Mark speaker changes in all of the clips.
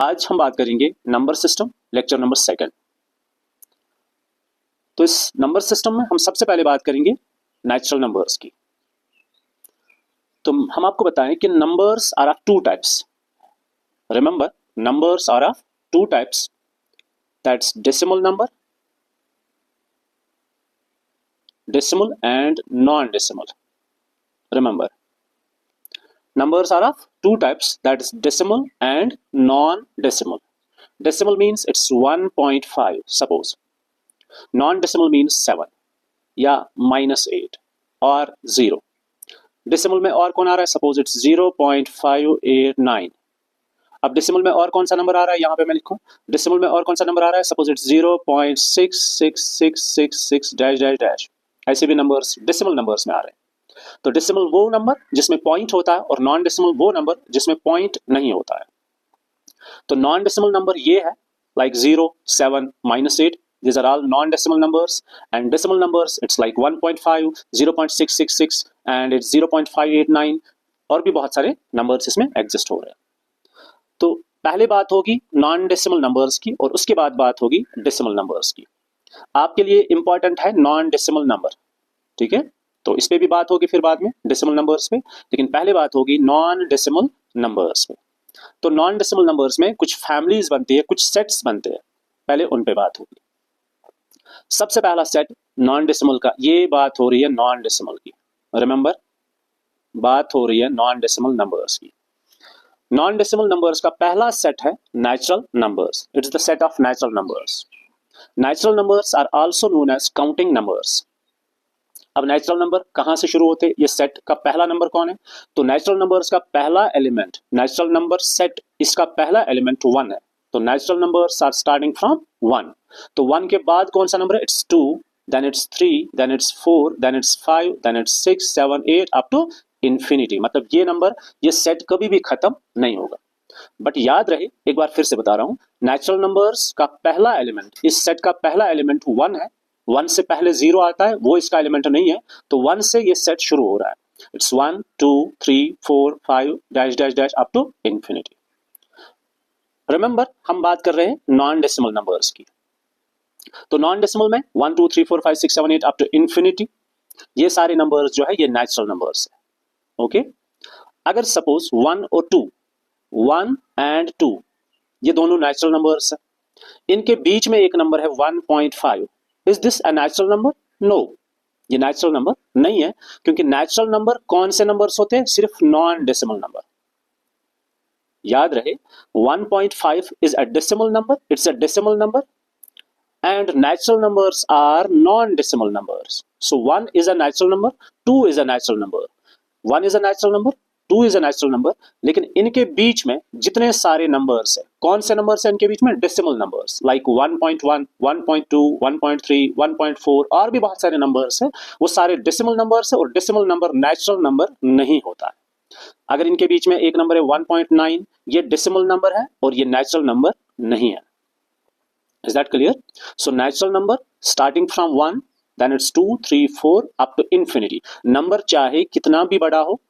Speaker 1: आज हम बात करेंगे नंबर सिस्टम, लेक्चर नंबर 2। तो इस नंबर सिस्टम में हम सबसे पहले बात करेंगे नेचुरल नंबर्स की। तो हम आपको बताएं कि numbers are of two types. Remember, numbers are of two types, that's decimal number, decimal and non-decimal. Remember, numbers are of two types, that is decimal and non-decimal. Decimal means it's 1.5 suppose. Non-decimal means 7 या -8 और 0. Decimal में और कौन आ रहा है? Suppose it's 0.589. अब decimal में और कौन सा नंबर आ रहा है? यहाँ पे मैं लिखूं, डेसिमल में और कौन सा नंबर आ रहा है? Suppose it's 0.6666 dash dash dash. ऐसे भी नंबर्स डेसिमल नंबर्स में आ रहे हैं। तो डेसिमल वो नंबर जिसमें पॉइंट होता है और नॉन डेसिमल वो नंबर जिसमें पॉइंट नहीं होता है। तो नॉन डेसिमल नंबर ये है like 0, 7, -8, these are all non-decimal numbers, and decimal numbers it's like 1.5, 0.666 and it's 0.589 और भी बहुत सारे नंबर्स इसमें एग्जिस्ट हो रहे हैं। तो पहले बात होगी नॉन डेसिमल नंबर्स की और उसके बाद बात होगी डेसिमल नंबर्स की। आपके लिए इंपॉर्टेंट है नॉन डेसिमल नंबर, ठीक है? तो इस पे भी बात होगी फिर बाद में डेसिमल नंबर्स पे, लेकिन पहले बात होगी नॉन डेसिमल नंबर्स पे। तो नॉन डेसिमल नंबर्स में कुछ फैमिलीज बनती है, कुछ सेट्स बनते हैं, पहले उन पे बात होगी। सबसे पहला सेट नॉन डेसिमल का, ये बात हो रही है नॉन डेसिमल की। रिमेंबर, बात हो रही है नॉन डेसिमल नंबर्स की। नॉन डेसिमल नंबर्स का पहला सेट है natural numbers. It's the set of natural numbers. Natural numbers are also known as counting numbers. अब नेचुरल नंबर कहां से शुरू होते हैं? ये सेट का पहला नंबर कौन है? तो नेचुरल नंबर्स का पहला एलिमेंट, नेचुरल नंबर सेट, इसका पहला एलिमेंट 1 है। तो natural numbers are starting from 1। तो 1 के बाद कौन सा नंबर है? It's 2, then it's 3, then it's 4, then it's 5, then it's 6, 7, 8 up to infinity. मतलब ये नंबर, ये सेट कभी भी खत्म नहीं होगा। बट याद रहे, एक बार फिर से बता रहा हूं, नेचुरल नंबर्स का पहला एलिमेंट, इस सेट का पहला एलिमेंट 1 है। 1 से पहले 0 आता है, वो इसका एलिमेंट नहीं है। तो 1 से ये सेट शुरू हो रहा है। It's 1, 2, 3, 4, 5 dash dash dash up to infinity. Remember, हम बात कर रहे हैं नॉन डेसिमल नंबर्स की। तो नॉन डेसिमल में 1, 2, 3, 4, 5, 6, 7, 8 अप टू इंफिनिटी, ये सारे नंबर्स जो है ये नेचुरल नंबर्स है। ओके, अगर सपोज 1 और 2, 1 एंड 2 ये दोनों नेचुरल नंबर्स है, इनके बीच में एक नंबर है 1.5, is this a natural number? No, ये नेचुरल नंबर नहीं है, क्योंकि नेचुरल नंबर कौन से नंबर्स होते हैं? सिर्फ नॉन डेसिमल नंबर। याद रहे, 1.5 is a decimal number, it's a decimal number, and natural numbers are non-decimal numbers. So 1 is a natural number, 2 is a natural number, 1 is a natural number, 2 is a natural number, लेकिन इनके बीच में जितने सारे numbers हैं, कौन से numbers हैं इनके बीच में? डेसिमल नंबर्स, लाइक 1.1, 1.2, 1.3, 1.4 और भी बहुत सारे नंबर्स हैं, वो सारे डेसिमल नंबर्स हैं और डेसिमल नंबर नेचुरल नंबर नहीं होता है। अगर इनके बीच में एक नंबर है 1.9, ये डेसिमल नंबर है और ये नेचुरल नंबर नहीं है। Is that clear? So natural number starting from 1, then it's 2, 3, 4 up to infinity. Number चाहे कितना भी बड़ा हो,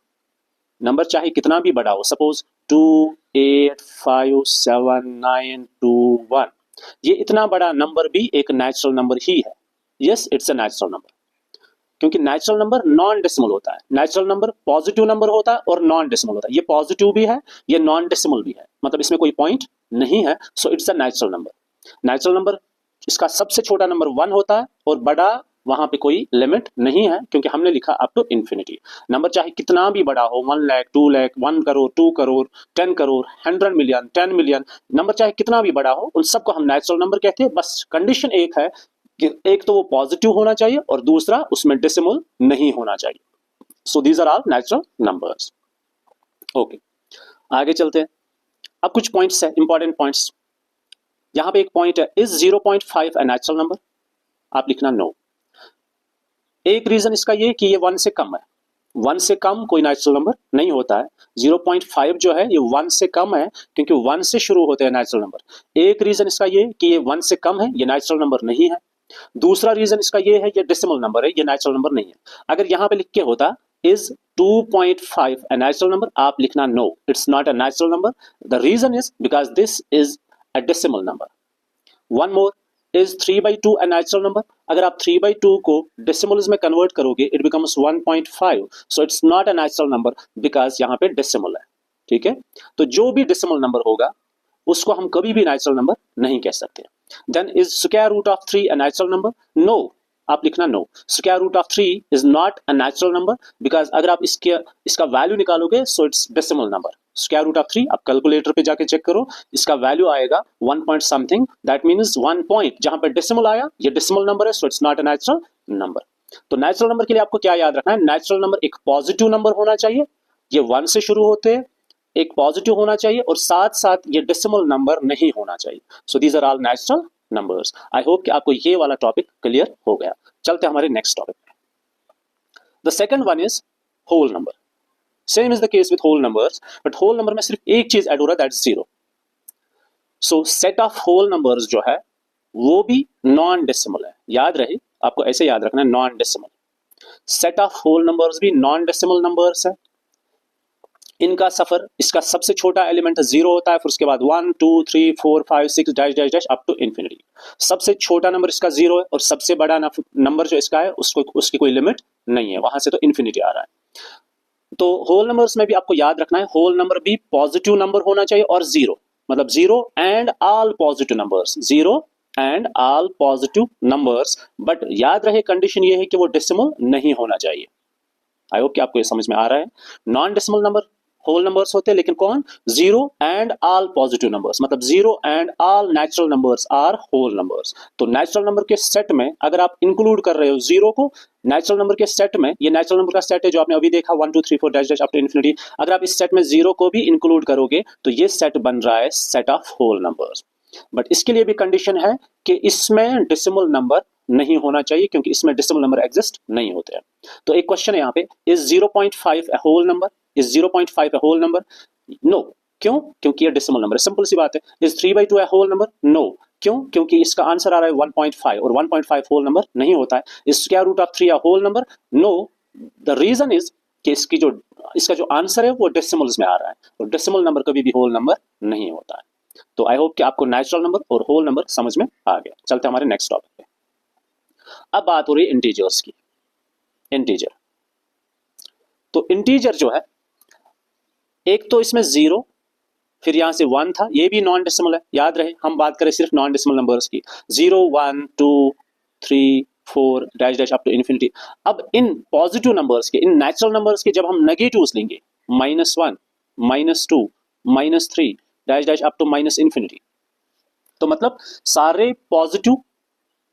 Speaker 1: नंबर चाहे कितना भी बड़ा हो, सपोज 2, 8, 5, 7, 9, 2, 1, ये इतना बड़ा नंबर भी एक नेचुरल नंबर ही है। Yes, it's a natural number, क्योंकि नेचुरल नंबर नॉन डेसिमल होता है। नेचुरल नंबर पॉजिटिव नंबर होता है और नॉन डेसिमल होता है। ये पॉजिटिव भी है, ये नॉन डेसिमल भी है, मतलब इसमें कोई पॉइंट नहीं है। So it's a natural number. Natural number इसका सबसे छोटा नंबर 1 होता है और बड़ा वहां पे कोई लिमिट नहीं है, क्योंकि हमने लिखा अप टू इंफिनिटी। नंबर चाहे कितना भी बड़ा हो, 1 lakh, 2 lakh, 1 crore, 2 crore, 10 crore, 100 million, 10 million, number चाहे कितना भी बड़ा हो, उन सबको हम नेचुरल नंबर कहते हैं। बस कंडीशन एक है कि एक तो वो पॉजिटिव होना चाहिए और दूसरा उसमें डेसिमल नहीं होना चाहिए। So these are all natural numbers. Okay, आगे चलते हैं। अब कुछ पॉइंट्स है, इंपॉर्टेंट पॉइंट्स। यहां पे एक पॉइंट है, इज 0.5 अ नेचुरल नंबर? आप लिखना नो। एक रीजन इसका ये कि ये 1 से कम है। 1 से कम कोई नेचुरल नंबर नहीं होता है। 0.5 जो है ये 1 से कम है, क्योंकि 1 से शुरू होते हैं नेचुरल नंबर। एक रीजन इसका ये कि ये 1 से कम है, ये नेचुरल नंबर नहीं है। दूसरा रीजन इसका ये है, ये डेसिमल नंबर है, ये नेचुरल नंबर नहीं है। अगर यहां पे लिख के होता इज 2.5 a natural number? आप लिखना no, it's not a natural number. The reason is because this is a decimal number. One more, is 3/2 a natural number? अगर आप 3/2 को decimals में convert करोगे, it becomes 1.5. So it's not a natural number because यहाँ पे decimal है, ठीक है? तो जो भी decimal number होगा उसको हम कभी भी natural number नहीं कह सकते. Then is square root of 3 a natural number? No. आप लिखना no. Square root of 3 is not a natural number because अगर आप इसका वैल्यू निकालोगे so it's decimal number. Square root of 3 आप कैलकुलेटर पे जाके चेक करो, इसका वैल्यू आएगा 1 point something, that means 1 point. जहां पे डेसिमल आया ये डेसिमल नंबर है, so it's not a natural number. तो नेचुरल नंबर के लिए आपको क्या याद रखना है? नेचुरल नंबर एक पॉजिटिव नंबर होना चाहिए, ये 1 से शुरू होते हैं, एक पॉजिटिव होना चाहिए और साथ साथ ये डेसिमल नंबर नहीं होना चाहिए. So these are all natural numbers. I hope कि आपको ये वाला टॉपिक क्लियर हो गया. चलते हमारे नेक्स्ट टॉपिक पे. The second one is whole number. Same is the case with whole numbers, but whole number में सिर्फ एक चीज ऐड हो रहा है, that is zero. So set of whole numbers जो है वो भी नॉन डेसिमल है. याद रहे, आपको ऐसे याद रखना है, non decimal. Set of whole numbers भी नॉन डेसिमल नंबर्स है. इनका सफर, इसका सबसे छोटा एलिमेंट जीरो होता है, फिर उसके बाद 1 2 3 4 5 6 dash dash dash up to infinity. सबसे छोटा नंबर इसका जीरो है और सबसे बड़ा नंबर जो इसका है उसकी कोई लिमिट नहीं है, वहां से तो इन्फिनिटी आ रहा है. तो होल नंबर्स में भी आपको याद रखना है, होल नंबर भी पॉजिटिव नंबर होना चाहिए और जीरो, मतलब zero and all positive numbers, zero and all positive numbers. But याद रहे कंडीशन ये है कि वो डेसिमल नहीं होना चाहिए. आई होप कि आपको ये समझ में आ रहा है. Non decimal number whole numbers होते हैं, लेकिन कौन? Zero and all positive numbers, मतलब zero and all natural numbers are whole numbers. तो नेचुरल नंबर के सेट में अगर आप इंक्लूड कर रहे हो जीरो को, नेचुरल नंबर के सेट में, ये नेचुरल नंबर का सेट है जो आपने अभी देखा 1 2 3 4 dash dash up to infinity, अगर आप इस सेट में जीरो को भी इंक्लूड करोगे तो ये सेट बन रहा है set of whole numbers. But इसके लिए भी कंडीशन है कि इसमें डेसिमल नंबर नहीं होना चाहिए, क्योंकि इसमें डेसिमल नंबर एग्जिस्ट नहीं होते हैं. तो एक क्वेश्चन है यहाँ पे, is 0.5 a whole number? Is 0.5 a whole number? No. क्यों? क्योंकि ये डेसिमल नंबर है, सिंपल सी बात है. Is 3/2 a whole number? No. क्यों? क्योंकि इसका आंसर आ रहा है 1.5 और 1.5 होल नंबर नहीं होता है. Is square root of 3 a whole number? No. The reason is कि इसका जो आंसर है वो डेसिमल्स में आ रहा है, और डेसिमल नंबर कभी भी होल नंबर नहीं होता है. तो आई होप कि आपको नेचुरल नंबर और होल नंबर समझ में आ गया. चलते हमारे नेक्स्ट टॉपिक पे. अब बात हो रही है इंटीजर्स की. इंटीजर, तो इंटीजर जो है, एक तो इसमें जीरो, फिर यहां से 1 था, ये भी नॉन डेसिमल है. याद रहे हम बात करें सिर्फ नॉन डेसिमल नंबर्स की. 0 1 2 3 4 dash dash up to infinity. अब इन पॉजिटिव नंबर्स के, इन नेचुरल नंबर्स के जब हम नेगेटिव्स लेंगे, -1 -2 -3 dash dash up to minus infinity, तो मतलब सारे पॉजिटिव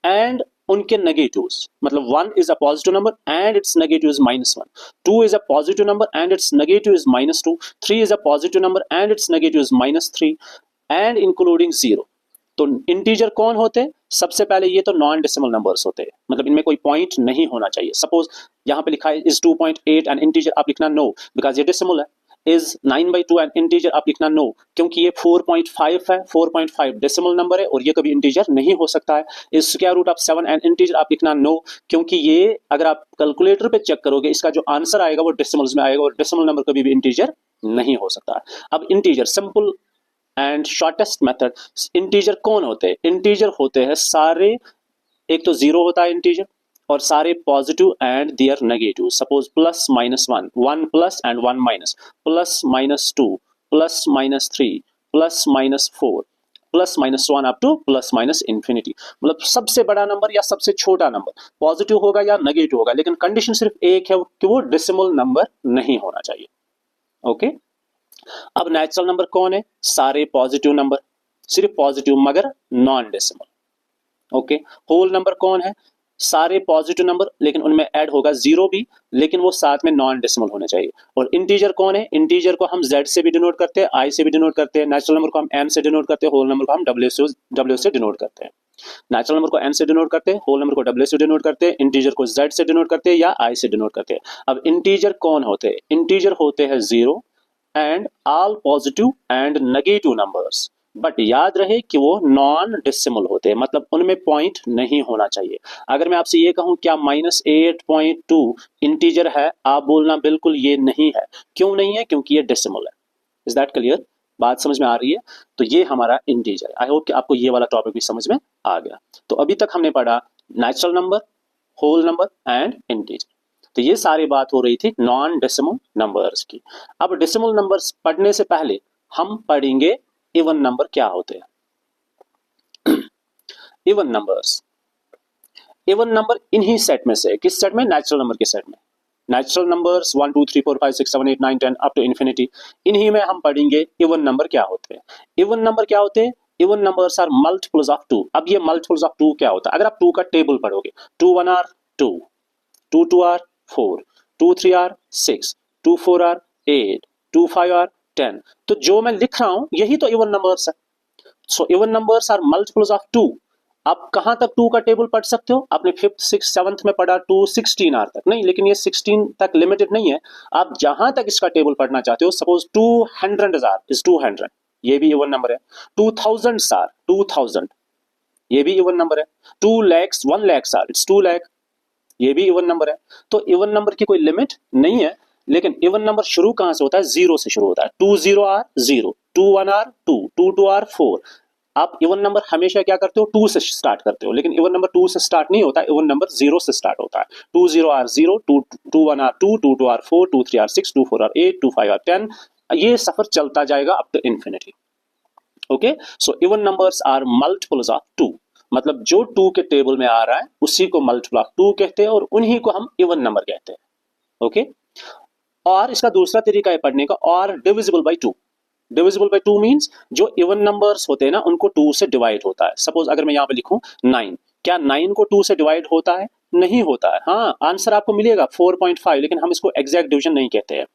Speaker 1: एंड उनके नेगेटिव्स, मतलब 1 is a positive number and its negative is -1, 2 is a positive number and its negative is -2, 3 is a positive number and its negative is -3 and including 0. तो integer कौन होते हैं? सबसे पहले ये तो नॉन डेसिमल नंबर्स होते हैं, मतलब इनमें कोई पॉइंट नहीं होना चाहिए. सपोज यहाँ पे लिखा है is 2.8 एंड इंटीजर, आप लिखना नो बिकॉज ये डेसिमल है. is 9/2 एंड इंटीजर, आप लिखना नो क्योंकि ये 4.5 है. 4.5 डेसिमल नंबर है और ये कभी इंटीजर नहीं हो सकता है. इस square root of 7 and integer, आप लिखना नो क्योंकि ये अगर आप कैलकुलेटर पे चेक करोगे इसका जो आंसर आएगा वो डेसिमल्स में आएगा और डेसिमल नंबर कभी भी इंटीजर नहीं हो सकता है. अब integer, simple and shortest method, integer कौन होते हैं? इंटीजर होते हैं सारे, एक तो जीरो होता है इंटीजर, और सारे positive and there negative. Suppose +-1, 1 plus and 1 minus, +-2, +-3, +-4, +-1 up to +- infinity. मतलब सबसे बड़ा नंबर या सबसे छोटा नंबर पॉजिटिव होगा या नेगेटिव होगा, लेकिन कंडीशन सिर्फ एक है कि वो डेसिमल नंबर नहीं होना चाहिए. ओके. अब नेचुरल नंबर कौन है? सारे पॉजिटिव नंबर, सिर्फ पॉजिटिव मगर non decimal. Okay. Whole number कौन है? सारे पॉजिटिव नंबर, लेकिन उनमें ऐड होगा जीरो भी, लेकिन वो साथ में नॉन डेसिमल होने चाहिए. और इंटीजर कौन है? इंटीजर को हम z से भी डिनोट करते हैं, i से भी डिनोट करते हैं. नेचुरल नंबर को हम m से डिनोट करते हैं, होल नंबर को हम w से डिनोट करते हैं. नेचुरल नंबर को n से डिनोट करते हैं, होल नंबर को w से डिनोट करते हैं, इंटीजर को z से डिनोट करते हैं या i से डिनोट करते हैं. अब इंटीजर कौन होते हैं? इंटीजर होते हैं zero and all positive and negative numbers. But याद रहे कि वो नॉन डेसिमल होते हैं, मतलब उनमें पॉइंट नहीं होना चाहिए। अगर मैं आपसे ये कहूं क्या -8.2 इंटीजर है, आप बोलना बिल्कुल ये नहीं है। क्यों नहीं है? क्योंकि ये डेसिमल है। Is that clear? बात समझ में आ रही है? तो ये हमारा इंटीजर। आई होप कि आपको ये वाला टॉपिक भी समझ में आ गया। तो अभी तक हमने पढ़ा natural number, whole number and integer. तो ये सारी बात हो रही थी नॉन डेसिमल नंबर्स की। अब डेसिमल नंबर्स पढ़ने से पहले हम पढ़ेंगे इवन नंबर क्या होते हैं। इवन नंबर्स, इवन नंबर इन्हीं सेट में से, किस सेट में? नेचुरल नंबर के सेट में। Natural numbers 1 2 3 4 5 6 7 8 9 10 up to infinity, इन्हीं में हम पढ़ेंगे इवन नंबर क्या होते हैं। इवन नंबर क्या होते हैं? Even numbers are multiples of 2। अब ये मल्टीपल्स ऑफ 2 क्या होता है? अगर आप 2 का टेबल पढ़ोगे, 2 1 are 2, 2 2 are 4, 2 3 are 6, 2 4 are 8, 2 5 are 10। तो जो मैं लिख रहा हूं यही तो इवन नंबर्स है। So even numbers are multiples of 2। आप कहां तक 2 का टेबल पढ़ सकते हो? आपने 5th 6th 7th में पढ़ा 2 16 आर तक नहीं, लेकिन ये 16 तक लिमिटेड नहीं है। आप जहां तक इसका टेबल पढ़ना चाहते हो, सपोज 200 आर इज 200, ये भी इवन नंबर है। 2000 आर 2000, ये भी इवन नंबर है। 2 lakhs 1 lakhs are it's 2 lakh, ये भी इवन नंबर है। तो इवन नंबर की कोई लिमिट नहीं है, लेकिन इवन नंबर शुरू कहां से होता है? 0 से शुरू होता है। 2 0 आर 0, 2 1 आर 2, 2 2 आर 4। आप इवन नंबर हमेशा क्या करते हो? 2 से स्टार्ट करते हो, लेकिन इवन नंबर 2 से स्टार्ट नहीं होता, इवन नंबर 0 से स्टार्ट होता है। 2 0 are 0, 2 1 are 2, 2 2 are 4, 2 3 are 6, 2 4 are 8, 2 5 are 10। ये सफर चलता जाएगा up to infinity. Okay, so even numbers are multiples of 2, मतलब जो 2 के टेबल में आ रहा है उसी को मल्टीपल ऑफ 2 कहते हैं, और उन्हीं को हम इवन नंबर कहते हैं। ओके, और इसका दूसरा तरीका है पढ़ने का, और divisible by 2। Divisible by 2 means जो इवन नंबर्स होते हैं ना, उनको 2 से डिवाइड होता है। सपोज अगर मैं यहां पे लिखूं 9, क्या 9 को 2 से डिवाइड होता है? नहीं होता है। हाँ, आंसर आपको मिलेगा 4.5, लेकिन हम इसको एग्जैक्ट डिवीजन नहीं कहते हैं।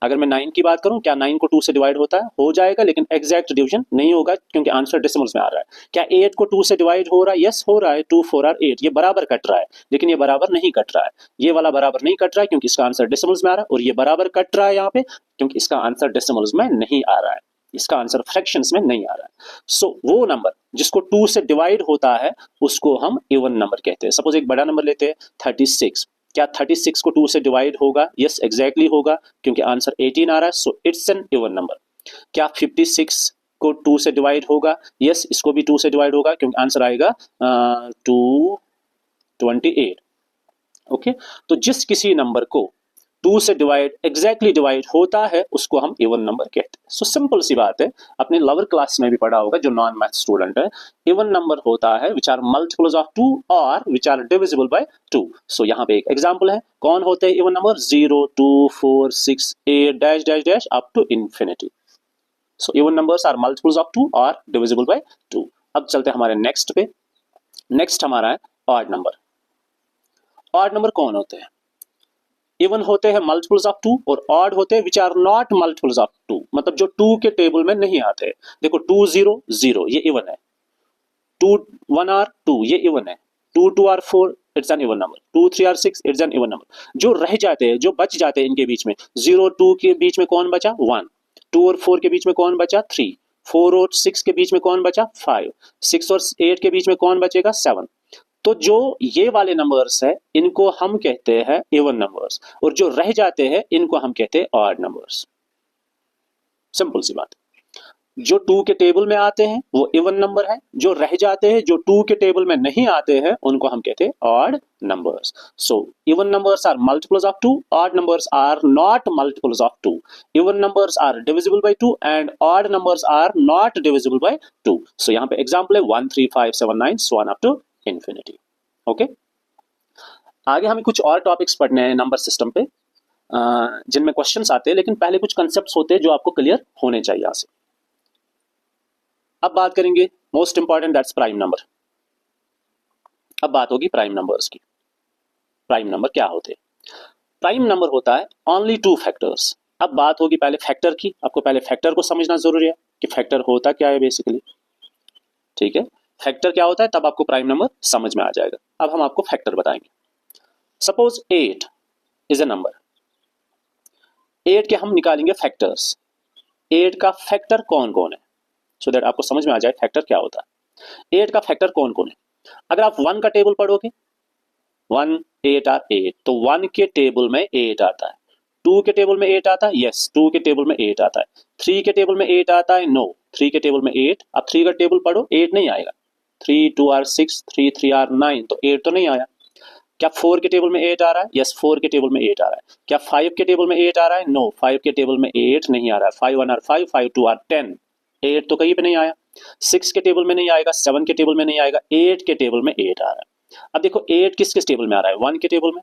Speaker 1: अगर मैं 9 की बात करूं, क्या 9 को 2 से डिवाइड होता है? हो जाएगा, लेकिन एग्जैक्ट डिवीजन नहीं होगा, क्योंकि आंसर डेसिमल्स में आ रहा है। क्या 8 को 2 से डिवाइड हो रहा है? यस हो रहा है, 2 4 आर 8, ये बराबर कट रहा है, लेकिन ये बराबर नहीं कट रहा है। ये वाला बराबर नहीं कट रहा है क्योंकि इसका आंसर डेसिमल्स में आ रहा है, और ये बराबर कट रहा है यहाँ पे क्योंकि इसका आंसर डेसिमल्स में नहीं आ रहा है, इसका आंसर फ्रैक्शंस में नहीं आ रहा है। सो वो नंबर जिसको 2 से डिवाइड होता है उसको हम इवन नंबर कहते हैं। सपोज एक बड़ा नंबर लेते हैं 36, क्या 36 को 2 से डिवाइड होगा? यस एग्जैक्टली होगा, क्योंकि आंसर 18 आ रहा है, so it's an even number. क्या 56 को 2 से डिवाइड होगा? यस, इसको भी 2 से डिवाइड होगा, क्योंकि आंसर आएगा 228। ओके, तो जिस किसी नंबर को 2 से डिवाइड एग्जैक्टली डिवाइड होता है उसको हम इवन नंबर कहते हैं। सो सिंपल सी बात है, अपने लोअर क्लास में भी पढ़ा होगा जो नॉन मैथ स्टूडेंट है। इवन नंबर होता है विच आर मल्टीपल्स ऑफ 2 और विच आर डिविजिबल बाय 2। सो यहाँ पे एक एग्जांपल है, कौन होते हैं even number? 0 2 4 6 8 dash dash dash up to infinity. So even numbers are multiples of 2 और डिविजिबल बाय 2। अब चलते हैं हमारे नेक्स्ट पे। नेक्स्ट हमारा है ऑड नंबर। ऑड नंबर कौन होते हैं? इवन होते हैं मल्टीपल्स ऑफ 2, और ऑड होते हैं which are not multiples of 2, मतलब जो 2 के टेबल में नहीं आते। देखो 2 0 0 ये इवन है, 2 1 आर 2 ये इवन है, 2 2 are 4 it's an even number, 2 3 are 6 it's an even number. जो रह जाते हैं, जो बच जाते हैं इनके बीच में, 0 2 के बीच में कौन बचा? 1, 2 और 4 के बीच में कौन बचा? 3, 4 और 6 के बीच में कौन बचा? 5, 6 और 8 के बीच में कौन बचेगा? 7। तो जो ये वाले नंबर्स है इनको हम कहते हैं इवन नंबर्स, और जो रह जाते हैं इनको हम कहते हैं ऑड नंबर्स। सिंपल सी बात। जो 2 के टेबल में आते हैं वो इवन नंबर है, जो रह जाते हैं, जो 2 के टेबल में नहीं आते हैं, उनको हम कहते हैं odd numbers. So even numbers are multiples of 2, odd numbers are not multiples of 2। Even numbers are divisible by 2 and odd numbers are not divisible by 2। सो यहाँ पे एग्जांपल है 1 3 5 7 9 so on up to infinity। Okay, आगे हमें कुछ और topics पढ़ने हैं नंबर सिस्टम पे, जिनमें क्वेश्चंस आते हैं, लेकिन पहले कुछ कंसेप्ट्स होते हैं जो आपको क्लियर होने चाहिए यहाँ से। अब बात करेंगे most important, that's prime number. अब बात होगी प्राइम नंबर्स की। प्राइम नंबर क्या होते हैं? प्राइम नंबर होता है ओनली 2 फैक्टर्स। अब बात होगी पहले फैक्टर की। आपको पहले फैक्टर को समझना जरूरी है कि फैक्टर होता क्या है बेसिकली। ठीक है, फैक्टर क्या होता है, तब आपको प्राइम नंबर समझ में आ जाएगा। अब हम आपको फैक्टर बताएंगे। Suppose 8 is a number. 8 के हम निकालेंगे फैक्टर्स। 8 का फैक्टर कौन कौन है? सो दैट आपको समझ में आ जाए फैक्टर क्या होता है। 8 का फैक्टर कौन कौन है? अगर आप 1 का टेबल पढ़ोगे 1 8 आर 8, तो 1 के टेबल में 8 आता है। 2 के टेबल में 8 आता है, यस 2 के टेबल में 8 आता है। 3 के टेबल में 8 आता है, नो 3 के टेबल में 8। अब 3 का टेबल पढ़ो 8 नहीं आएगा। 3 2 आर 6, 3 3 आर 9, तो 8 तो नहीं आया। क्या 4 के टेबल में 8 आ रहा है? यस 4 के टेबल में 8 आ रहा है। क्या 5 के टेबल में 8 आ रहा है? नो 5 के टेबल में 8 नहीं आ रहा है। 5 1 आर 5, 5 2 आर 10, 8 तो कहीं पे नहीं आया। 6 के टेबल में नहीं आएगा, 7 के टेबल में नहीं आएगा, 8 के टेबल में 8 आ रहा है। अब देखो 8 किस किस टेबल में आ रहा है? 1 के टेबल में,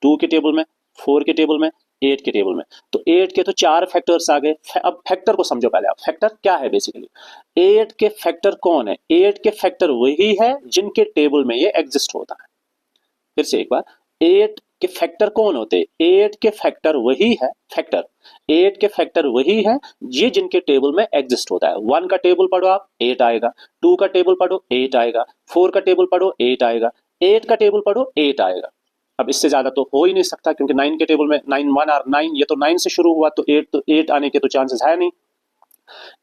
Speaker 1: 2 के टेबल में, 4 के टेबल में, 8 के टेबल में। तो 8 के तो 4 फैक्टर्स आ गए। अब फैक्टर को समझो पहले आप, फैक्टर क्या है बेसिकली। 8 के फैक्टर कौन है? 8 के फैक्टर वही है जिनके टेबल में ये एग्जिस्ट होता है। फिर से एक बार, 8 के फैक्टर कौन होते हैं? 8 के फैक्टर वही है, फैक्टर 8 के फैक्टर वही है ये जिनके टेबल में एग्जिस्ट होता है। 1 का टेबल पढ़ो आप 8 आएगा, 2 का टेबल पढ़ो 8 आएगा, 4 का टेबल पढ़ो 8 आएगा, 8 का टेबल पढ़ो 8 आएगा। अब इससे ज्यादा तो हो ही नहीं सकता, क्योंकि 9 के टेबल में 9 1 और 9, ये तो 9 से शुरू हुआ, तो 8 आने के तो चांसेस है नहीं।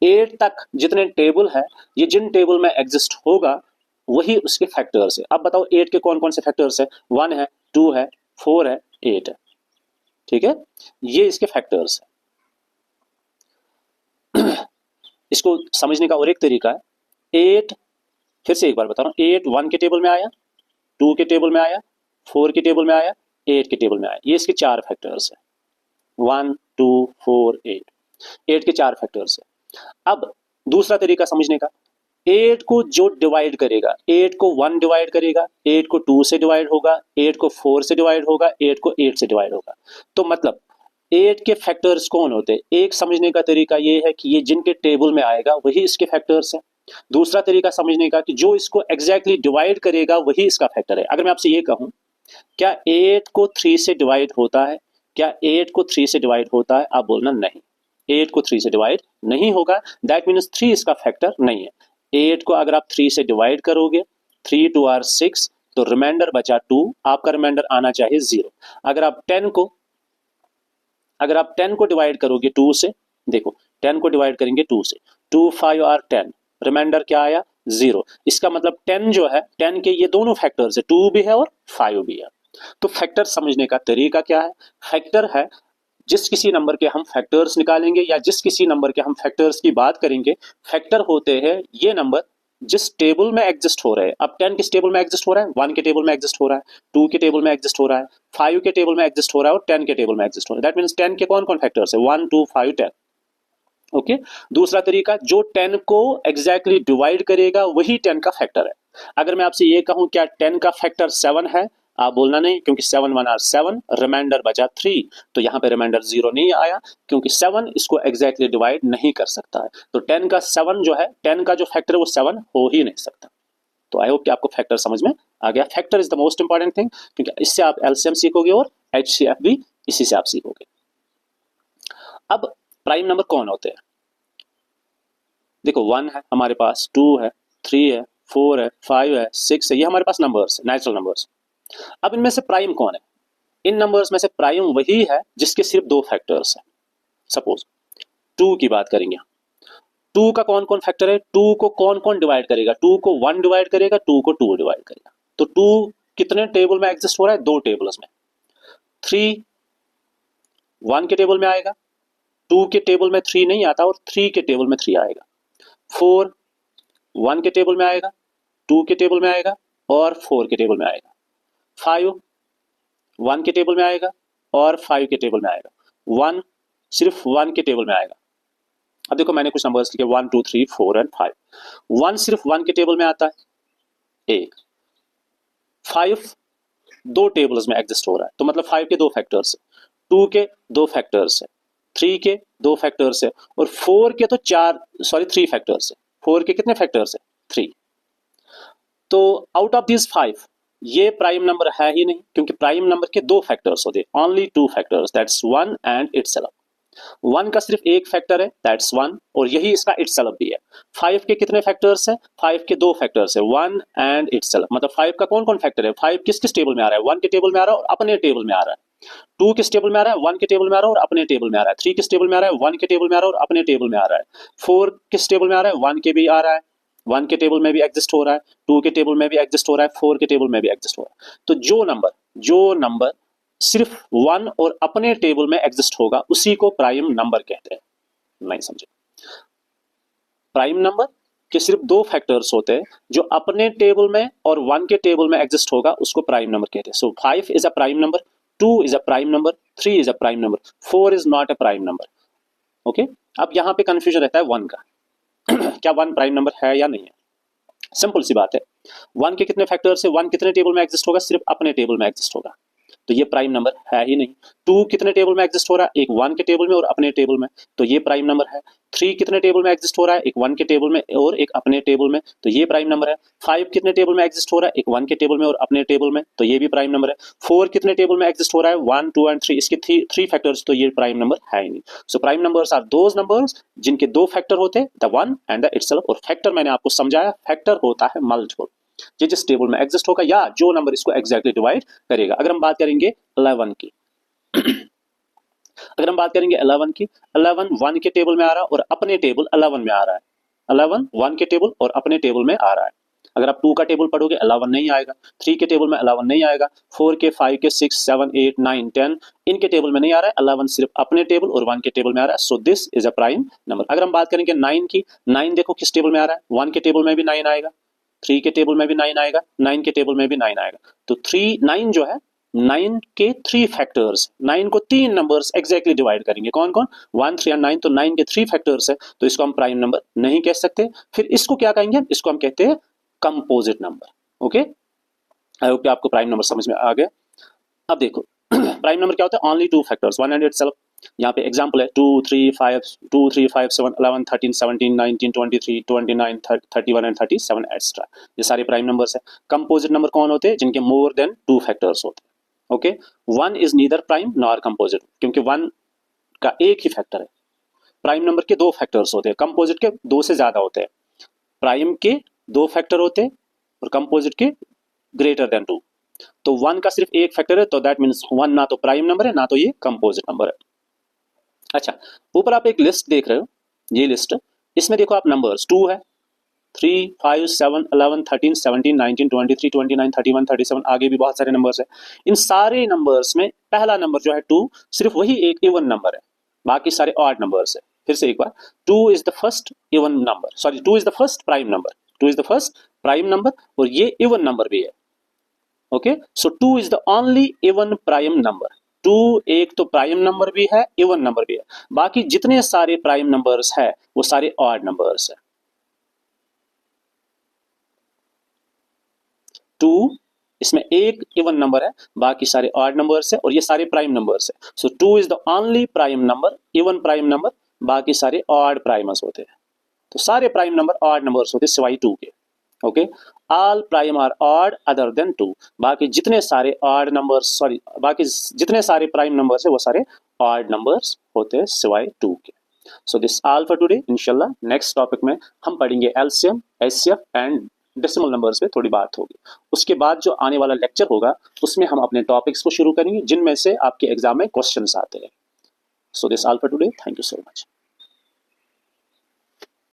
Speaker 1: 8 तक जितने टेबल है, ये जिन टेबल में एग्जिस्ट होगा वही उसके फैक्टर्स है। अब बताओ 8 के कौन कौन से फैक्टर्स है? 1 है, 2 है, 4 है, 8 है। ठीक है, ये इसके फैक्टर्स है। इसको समझने का और एक तरीका है। 8, फिर से एक बार बता रहा हूं, 8 1 के टेबल में आया, 2 के टेबल में आया, 4 के टेबल में आया, 8 के टेबल में आया। ये इसके 4 फैक्टर्स है, 1 2 4 8 के 4 फैक्टर्स है। अब दूसरा तरीका समझने का, 8 को जो डिवाइड करेगा, 8 को 1 डिवाइड करेगा, 8 को 2 से डिवाइड होगा, 8 को 4 से डिवाइड होगा, 8 को 8 से डिवाइड होगा। तो मतलब 8 के फैक्टर्स कौन होते हैं? एक समझने का तरीका ये है कि ये जिनके टेबल में आएगा वही इसके फैक्टर्स है। दूसरा तरीका समझने का कि जो इसको एग्जैक्टली डिवाइड करेगा वही इसका फैक्टर है। अगर मैं आपसे ये कहूं, क्या 8 को 3 से डिवाइड होता है? क्या 8 को 3 से डिवाइड होता है? आप बोलना नहीं, 8 को 3 से डिवाइड नहीं होगा। दैट मीन्स 3 इसका फैक्टर नहीं है। 8 को अगर आप 3 से डिवाइड करोगे, 3 2 आर 6, तो रिमाइंडर बचा 2, आपका रिमाइंडर आना चाहिए 0। अगर आप 10 को डिवाइड करोगे 2 से, देखो 10 को डिवाइड करेंगे 2 से, 2 5 आर 10, रिमाइंडर क्या आया? 0। इसका मतलब 10 जो है, 10 के ये दोनों फैक्टर्स है, 2 भी है और 5 भी है। तो फैक्टर समझने का तरीका क्या है? फैक्टर है जिस किसी नंबर के हम फैक्टर्स निकालेंगे या जिस किसी नंबर के हम फैक्टर्स की बात करेंगे, फैक्टर होते हैं ये नंबर जिस टेबल में एग्जिस्ट हो रहे हैं। अब 10 किस टेबल में एग्जिस्ट हो रहा है? 1 के टेबल में एग्जिस्ट हो रहा है, 2 के टेबल में एग्जिस्ट हो रहा है, 5 के टेबल में एग्जिस्ट हो रहा है और 10 के टेबल में एग्जिस्ट हो रहा है। दैट मीन्स 10 के कौन कौन फैक्टर्स है? 1 2 5 10। ओके, दूसरा तरीका, जो 10 को एग्जैक्टली डिवाइड करेगा वही 10 का फैक्टर है। अगर मैं आपसे ये कहूं क्या 10 का फैक्टर 7 है? आप बोलना नहीं, क्योंकि 7 1 आर 7, रिमाइंडर बचा 3, तो यहाँ पे रिमाइंडर 0 नहीं आया, क्योंकि 7 इसको एग्जैक्टली डिवाइड नहीं कर सकता है। तो 10 का 7 जो है, 10 का जो फैक्टर है वो 7 हो ही नहीं सकता। तो आई होप कि आपको फैक्टर समझ में आ गया। Factor is the most important thing, क्योंकि इससे आप एलसीएम सीखोगे और एचसीएफ भी इसी से आप सीखोगे। अब प्राइम नंबर कौन होते हैं? देखो 1 है हमारे पास, 2 है, 3 है, 4 है, 5 है, 6 है, ये हमारे पास नंबर्स, नेचुरल नंबर्स। अब इनमें से प्राइम कौन है? इन नंबर्स में से प्राइम वही है जिसके सिर्फ 2 फैक्टर्स हैं। सपोज 2 की बात करेंगे, 2 का कौन कौन फैक्टर है? 2 को कौन कौन डिवाइड करेगा? 2 को 1 डिवाइड करेगा, 2 को 2 डिवाइड करेगा। तो 2 कितने टेबल में एग्जिस्ट हो रहा है? 2 टेबल्स में। 3 1 के टेबल में आएगा, 2 के टेबल में 3 नहीं आता और 3 के टेबल में 3 आएगा। 4 1 के टेबल में आएगा, 2 के टेबल में आएगा और 4 के टेबल में आएगा। 5 1 के टेबल में आएगा और 5 के टेबल में आएगा। 1 सिर्फ 1 के टेबल में आएगा। अब देखो मैंने कुछ नंबर्स लिखे 1 2 3 4 एंड 5। 1 सिर्फ 1 के टेबल में आता है, एक। 5 2 टेबल्स में एग्जिस्ट हो रहा है, तो मतलब 5 के 2 फैक्टर्स है, 2 के 2 फैक्टर्स है, 3 के 2 फैक्टर्स है और 4 के तो 3 फैक्टर्स है। 4 के कितने फैक्टर्स है? 3। तो आउट ऑफ दिस 5 ये प्राइम नंबर है ही नहीं, क्योंकि प्राइम नंबर के 2 फैक्टर्स होते हैं, only 2 factors, that's 1 and itself. 1 का सिर्फ एक फैक्टर है, दैट्स 1, और यही इसका इटसेल्फ भी है। 5 के कितने फैक्टर्स है? 5 के 2 फैक्टर्स है, 1 एंड इटसेल्फ। मतलब 5 का कौन कौन फैक्टर है? 5 किस किस टेबल में आ रहा है? 1 के टेबल में आ रहा है और अपने टेबल में आ रहा है। 2 किस टेबल में आ रहा है, 1 के टेबल में आ रहा है और अपने टेबल में आ रहा है। 3 किस टेबल में आ रहा है, 1 के टेबल में आ रहा है और अपने टेबल में आ रहा है। 4 किस टेबल में आ रहा है, 1 के भी आ रहा है, 1 के टेबल में भी एग्जिस्ट हो रहा है, 2 के टेबल में भी एग्जिस्ट हो रहा है, 4 के टेबल में भी एग्जिस्ट हो रहा है। तो जो नंबर सिर्फ 1 और अपने टेबल में एग्जिस्ट होगा उसी को प्राइम नंबर कहते हैं। नहीं समझे? प्राइम नंबर के सिर्फ 2 फैक्टर्स होते हैं, जो अपने टेबल में और 1 के टेबल में एग्जिस्ट होगा उसको प्राइम नंबर कहते हैं। सो 5 is a prime number, 2 is a prime number, 3 is a prime number, 4 is not a prime number. Okay, अब यहां पे कंफ्यूजन रहता है 1 का क्या 1 प्राइम नंबर है या नहीं है? सिंपल सी बात है, 1 के कितने फैक्टर्स है, 1 कितने टेबल में एग्जिस्ट होगा, सिर्फ अपने टेबल में एग्जिस्ट होगा, तो ये प्राइम नंबर है ही नहीं। 2 कितने टेबल में एग्जिस्ट हो रहा है, एक 1 के टेबल में और अपने टेबल में, तो ये प्राइम नंबर है। 3 कितने टेबल में एग्जिस्ट हो रहा है, एक 1 के टेबल में और एक अपने टेबल में, तो ये प्राइम नंबर है। 5 कितने टेबल में एग्जिस्ट हो रहा है, एक 1 के टेबल में और अपने टेबल में, तो ये भी प्राइम नंबर है। 4 कितने टेबल में एग्जिस्ट हो रहा है, 1, 2 एंड 3, इसके 3 फैक्टर्स, तो ये प्राइम नंबर है ही नहीं। So prime numbers are those numbers जिनके 2 फैक्टर होते हैं, द 1 एंड द इटसेल्फ। और फैक्टर मैंने आपको समझाया, फैक्टर होता है मल्टीपल, ये जिस टेबल में एग्जिस्ट होगा या जो नंबर इसको एग्जैक्टली डिवाइड करेगा। अगर हम बात करेंगे 11 की अगर हम बात करेंगे 11 की, 11 1 के टेबल में आ रहा है और अपने टेबल 11 में आ रहा है। 11 1 के टेबल और अपने टेबल में आ रहा है। अगर आप 2 का टेबल पढ़ोगे 11 नहीं आएगा, 3 के टेबल में 11 नहीं आएगा, 4 के, 5 के, 6 7 8 9 10 इनके टेबल में नहीं आ रहा है। 11 सिर्फ अपने टेबल और 1 के टेबल में आ रहा है। So this is a prime number. अगर हम बात करेंगे 9 की, 9 देखो किस टेबल में आ रहा है, 1 के टेबल में भी 9 आएगा, 3 के टेबल में भी 9 आएगा, 9 के टेबल में भी 9 आएगा। तो 9 जो है, 9 के 3 फैक्टर्स, 9 को 3 नंबर्स एग्जैक्टली डिवाइड करेंगे। कौन कौन, 1 3 और 9, तो 9 के 3 फैक्टर्स है, तो इसको हम प्राइम नंबर नहीं कह सकते। फिर इसको क्या कहेंगे, इसको हम कहते हैं composite number. Okay, I hope आपको प्राइम नंबर समझ में आ गया। अब देखो प्राइम नंबर क्या होता है, ओनली 2 फैक्टर्स, 1 एंड इटसेल्फ। यहाँ पे एग्जांपल है 2 3 5 7 11 13 17 19 23 29 31 एंड 37 एक्स्ट्रा, ये सारे प्राइम नंबर्स है। कंपोजिट नंबर कौन होते हैं, जिनके मोर देन 2 फैक्टर्स होते हैं। Okay, 1 is neither prime nor composite, क्योंकि 1 का एक ही फैक्टर है। प्राइम नंबर के 2 फैक्टर्स होते हैं, कंपोजिट के 2 से ज्यादा होते हैं। प्राइम के 2 फैक्टर होते हैं और कंपोजिट के ग्रेटर देन 2। तो 1 का सिर्फ एक फैक्टर है, तो दैट मीन्स 1 ना तो प्राइम नंबर है ना तो ये कंपोजिट नंबर है। अच्छा, ऊपर आप एक लिस्ट देख रहे हो, ये लिस्ट, इसमें देखो आप नंबर्स 2 है, 3 5 7 11 13 17 19 23 29 31 37, आगे भी बहुत सारे नंबर्स है। इन सारे नंबर्स में पहला नंबर जो है 2, सिर्फ वही एक इवन नंबर है, बाकी सारे ऑड नंबर्स है। फिर से एक बार, 2 is the first even number, sorry 2 is the first prime number, 2 is the first prime number और ये इवन नंबर भी है। Okay, so 2 is the only even prime number. 2 एक तो प्राइम नंबर भी है, इवन नंबर भी है, बाकी जितने सारे प्राइम नंबर्स है वो सारे ऑड नंबर्स है। 2 इसमें एक इवन नंबर है, बाकी सारे ऑड नंबर्स है और ये सारे प्राइम नंबर्स है। सो 2 is the only prime number, even prime number, बाकी सारे ऑड प्राइमर्स होते हैं। तो सारे प्राइम नंबर ऑड नंबर्स होते हैं सिवाय 2 के। Okay, all prime are odd other than 2, बाकी जितने सारे ऑड नंबर्स, सॉरी बाकी जितने सारे प्राइम नंबर्स है वो सारे ऑड नंबर्स होते हैं सिवाय 2 के। So this all for today. इंशाल्लाह नेक्स्ट टॉपिक में हम पढ़ेंगे LCM, HCF and decimal numbers पे थोड़ी बात होगी। उसके बाद जो आने वाला लेक्चर होगा उसमें हम अपने टॉपिक्स को शुरू करेंगे जिनमें से आपके एग्जाम में क्वेश्चंस आते हैं। So this all for today, thank you so much.